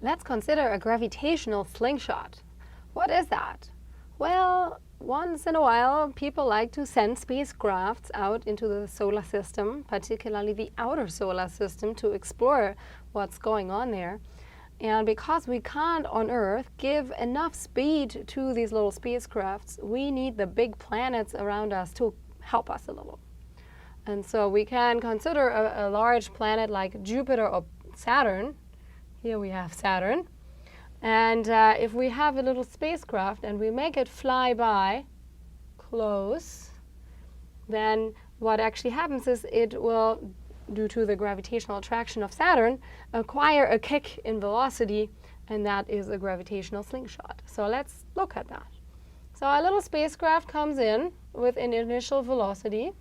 let's consider a gravitational slingshot. What is that? Well, once in a while, people like to send spacecrafts out into the solar system, particularly the outer solar system, to explore what's going on there. And because we can't on Earth give enough speed to these little spacecrafts, we need the big planets around us to help us a little. And so we can consider a large planet like Jupiter or Saturn. Here we have Saturn. And if we have a little spacecraft and we make it fly by close, then what actually happens is it will, due to the gravitational attraction of Saturn, acquire a kick in velocity, and that is a gravitational slingshot. So let's look at that. So our little spacecraft comes in with an initial velocity,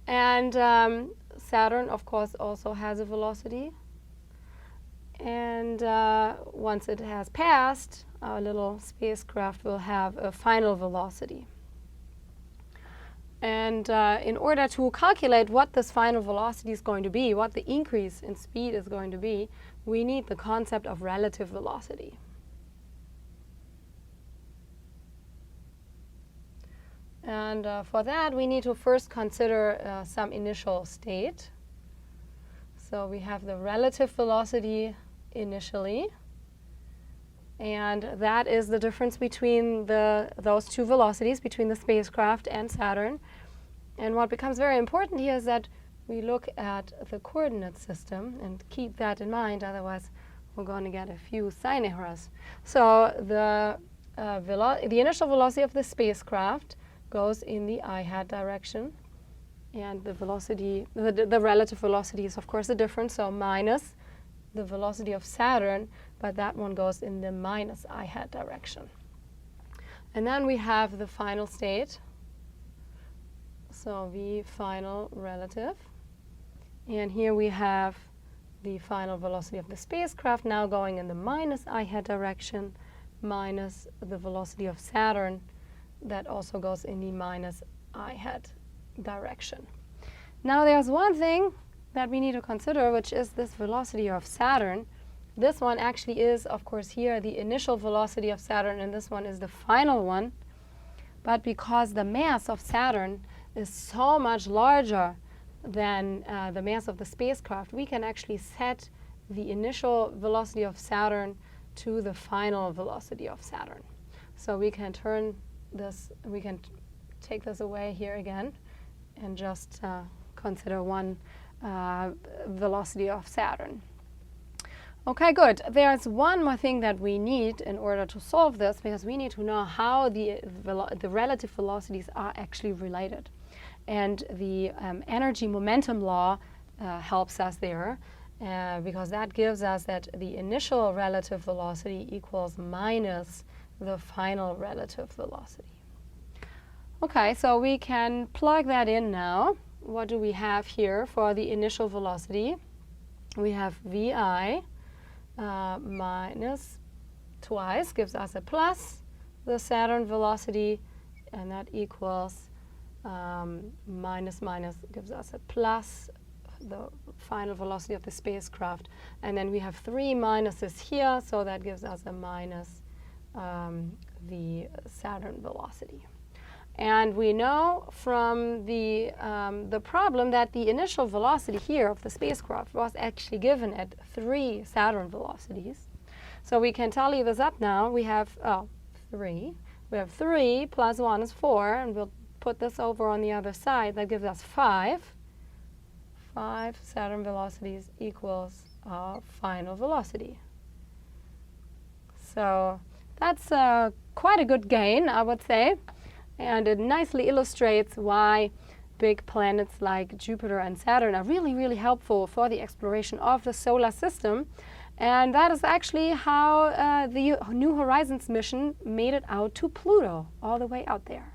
and Saturn, of course, also has a velocity. And once it has passed, our little spacecraft will have a final velocity. And in order to calculate what this final velocity is going to be, what the increase in speed is going to be, we need the concept of relative velocity. And for that, we need to first consider some initial state. So we have the relative velocity initially, and that is the difference between those two velocities, between the spacecraft and Saturn. And what becomes very important here is that we look at the coordinate system and keep that in mind, otherwise we're going to get a few sign errors. So the initial velocity of the spacecraft goes in the i-hat direction, and the velocity, the relative velocity is of course the difference, so minus the velocity of Saturn, but that one goes in the minus i-hat direction. And then we have the final state, so v final relative, and here we have the final velocity of the spacecraft now going in the minus i-hat direction, minus the velocity of Saturn that also goes in the minus i-hat direction. Now there's one thing that we need to consider, which is this velocity of Saturn. This one actually is, of course, here the initial velocity of Saturn, and this one is the final one. But because the mass of Saturn is so much larger than the mass of the spacecraft, we can actually set the initial velocity of Saturn to the final velocity of Saturn. So we can turn this, we can take this away here again and just consider one velocity of Saturn. Okay, good. There's one more thing that we need in order to solve this, because we need to know how the relative velocities are actually related. And the energy momentum law helps us there, because that gives us that the initial relative velocity equals minus the final relative velocity. Okay, so we can plug that in now. What do we have here for the initial velocity? We have vi minus twice gives us a plus the Saturn velocity, and that equals minus minus gives us a plus the final velocity of the spacecraft. And then we have three minuses here, so that gives us a minus the Saturn velocity. And we know from the problem that the initial velocity here of the spacecraft was actually given at 3 Saturn velocities. So we can tally this up now. We have 3. We have 3 plus 1 is 4, and we'll put this over on the other side. That gives us 5. 5 Saturn velocities equals our final velocity. So that's quite a good gain, I would say. And it nicely illustrates why big planets like Jupiter and Saturn are really, really helpful for the exploration of the solar system. And that is actually how the New Horizons mission made it out to Pluto, all the way out there.